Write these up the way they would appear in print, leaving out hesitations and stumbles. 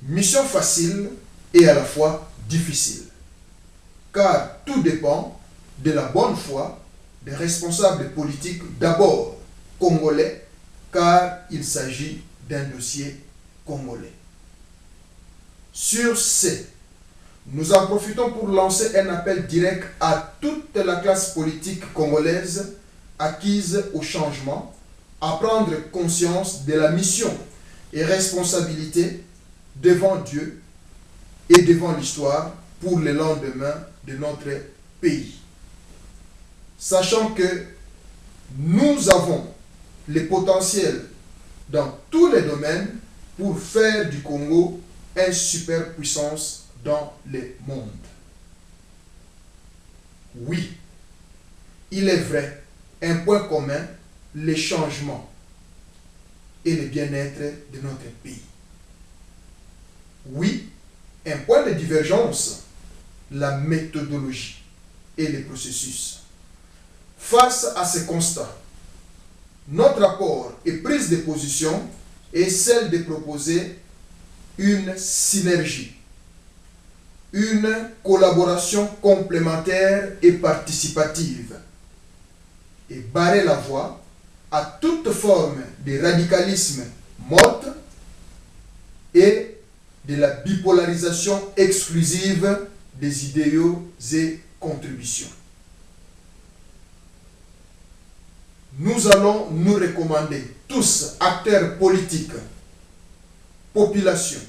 mission facile et à la fois difficile, car tout dépend de la bonne foi des responsables politiques d'abord congolais, car il s'agit d'un dossier congolais. Sur ce, nous en profitons pour lancer un appel direct à toute la classe politique congolaise acquise au changement, à prendre conscience de la mission et responsabilité devant Dieu et devant l'histoire pour le lendemain de notre pays. Sachant que nous avons le potentiel dans tous les domaines pour faire du Congo une superpuissance dans le monde. Oui, il est vrai, un point commun, les changements et le bien-être de notre pays. Oui, un point de divergence, la méthodologie et les processus. Face à ce constat, notre apport et prise de position est celle de proposer une synergie, une collaboration complémentaire et participative, et barrer la voie à toute forme de radicalisme morte et de la bipolarisation exclusive des idéaux et contributions. Nous allons nous recommander, tous acteurs politiques, population,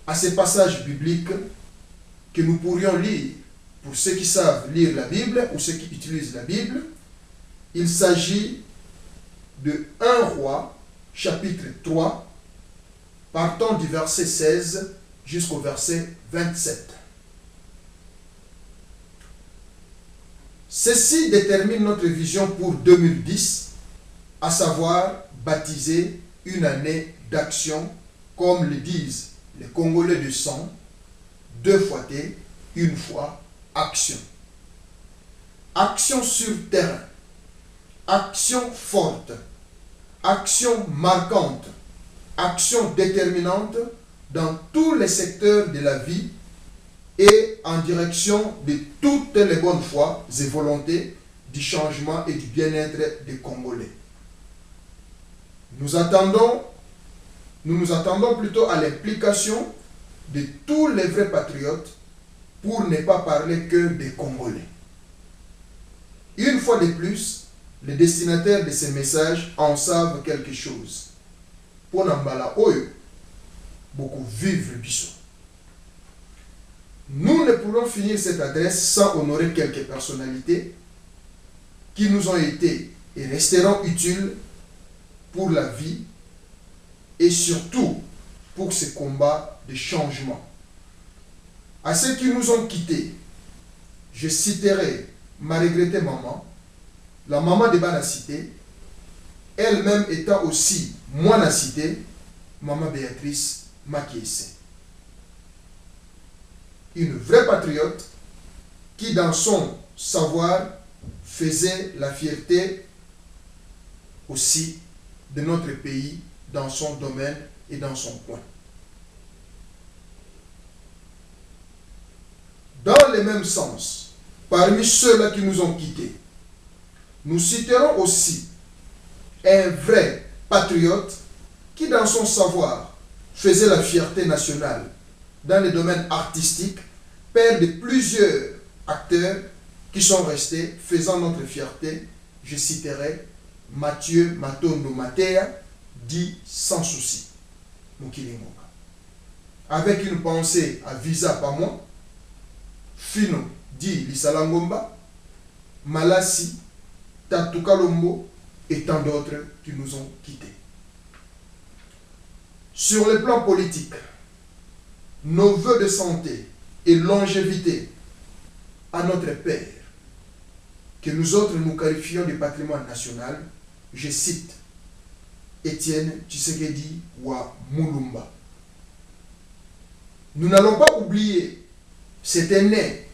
à ces passages bibliques que nous pourrions lire, pour ceux qui savent lire la Bible ou ceux qui utilisent la Bible. Il s'agit de 1 Roi, chapitre 3, partant du verset 16 jusqu'au verset 27. Ceci détermine notre vision pour 2010, à savoir baptiser une année d'action, comme le disent les Congolais de sang, 2 fois T, 1 fois action. Action sur terrain, action forte, action marquante, action déterminante dans tous les secteurs de la vie et en direction de toutes les bonnes foi et volontés du changement et du bien-être des Congolais. Nous nous attendons plutôt à l'implication de tous les vrais patriotes pour ne pas parler que des Congolais. Une fois de plus, les destinataires de ces messages en savent quelque chose. Pour Nambala Oyo, beaucoup vivre biso. Nous ne pourrons finir cette adresse sans honorer quelques personnalités qui nous ont été et resteront utiles pour la vie et surtout pour ce combat de changement. À ceux qui nous ont quittés, je citerai ma regrettée maman, la maman de Bana Cité, elle-même étant aussi moine cité, maman Béatrice Makiese. Une vraie patriote qui, dans son savoir, faisait la fierté aussi de notre pays dans son domaine et dans son coin. Dans le même sens, parmi ceux-là qui nous ont quittés, nous citerons aussi un vrai patriote qui, dans son savoir, faisait la fierté nationale dans le domaine artistique, père de plusieurs acteurs qui sont restés faisant notre fierté. Je citerai Mathieu Matondo Matea, dit sans souci, Mukilingonga. Avec une pensée à Visa Pamon, Fino, dit Lisalangomba, Malassi, Tatukalombo et tant d'autres qui nous ont quittés. Sur le plan politique, nos vœux de santé et longévité à notre Père, que nous autres nous qualifions du patrimoine national, je cite Étienne Tshisekedi wa Mulumba. Nous n'allons pas oublier cet aîné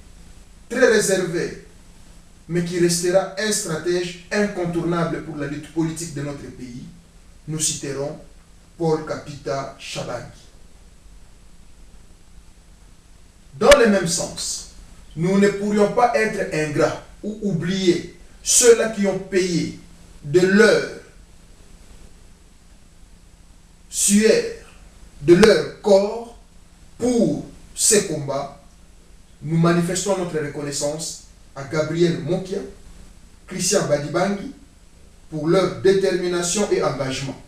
très réservé, mais qui restera un stratège incontournable pour la lutte politique de notre pays. Nous citerons Paul Kapita Chabangi. Dans le même sens, nous ne pourrions pas être ingrats ou oublier ceux-là qui ont payé de leur sueur, de leur corps pour ces combats. Nous manifestons notre reconnaissance à Gabriel Mokia, Christian Badibangi, pour leur détermination et engagement.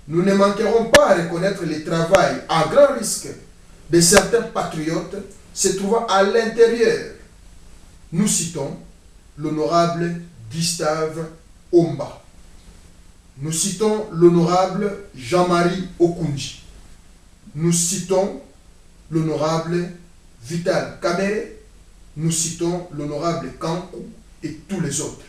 Nous ne manquerons pas à reconnaître le travail à grand risque de certains patriotes se trouvant à l'intérieur. Nous citons l'honorable Gustave Omba. Nous citons l'honorable Jean-Marie Okunji. Nous citons l'honorable Vital Kamere. Nous citons l'honorable Kankou et tous les autres.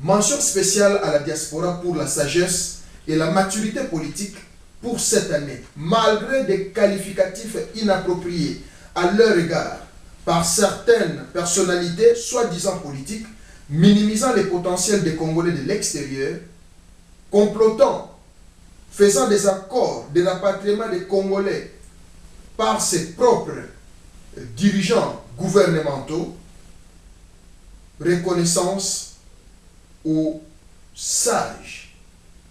Mention spéciale à la diaspora pour la sagesse et la maturité politique pour cette année, malgré des qualificatifs inappropriés à leur égard par certaines personnalités soi-disant politiques, minimisant les potentiels des Congolais de l'extérieur, complotant, faisant des accords de rapatriement des Congolais par ses propres dirigeants gouvernementaux. Reconnaissance aux sages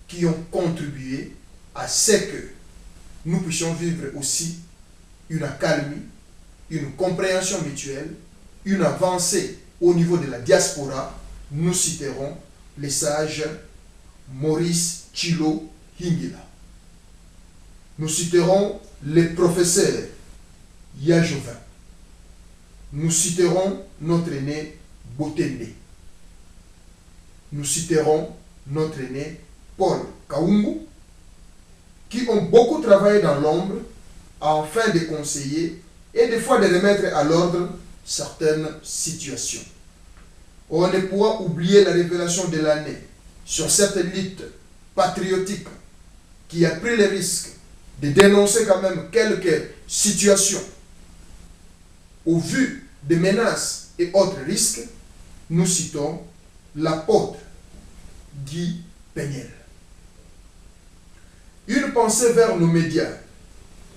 qui ont contribué à ce que nous puissions vivre aussi une accalmie, une compréhension mutuelle, une avancée au niveau de la diaspora. Nous citerons les sages Maurice Chilo Hingila. Nous citerons les professeurs Yajovin. Nous citerons notre aîné Botende. Nous citerons notre aîné Paul Kaungu, qui ont beaucoup travaillé dans l'ombre afin de conseiller et des fois de remettre à l'ordre certaines situations. On ne pourra oublier la révélation de l'année sur cette élite patriotique qui a pris le risque de dénoncer quand même quelques situations au vu des menaces et autres risques. Nous citons l'apôtre Guy Peniel. Une pensée vers nos médias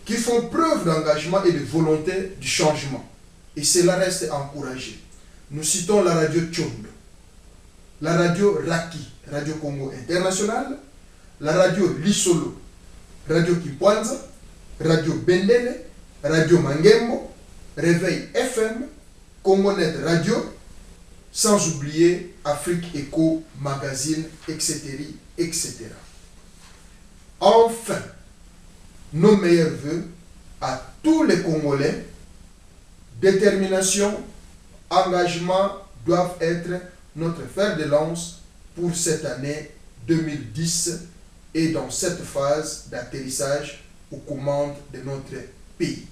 qui font preuve d'engagement et de volonté du changement. Et cela reste encouragé. Nous citons la radio Tchondo, la radio Raki, Radio Congo International, la radio Lisolo, Radio Kipwanza, Radio Bendele, Radio Mangembo, Réveil FM, Congonet Radio, sans oublier Afrique Echo Magazine, etc., etc. Enfin, nos meilleurs vœux à tous les Congolais. Détermination, engagement doivent être notre fer de lance pour cette année 2010 et dans cette phase d'atterrissage aux commandes de notre pays.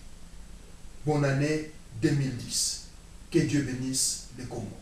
Bonne année 2010. Que Dieu bénisse le Congo.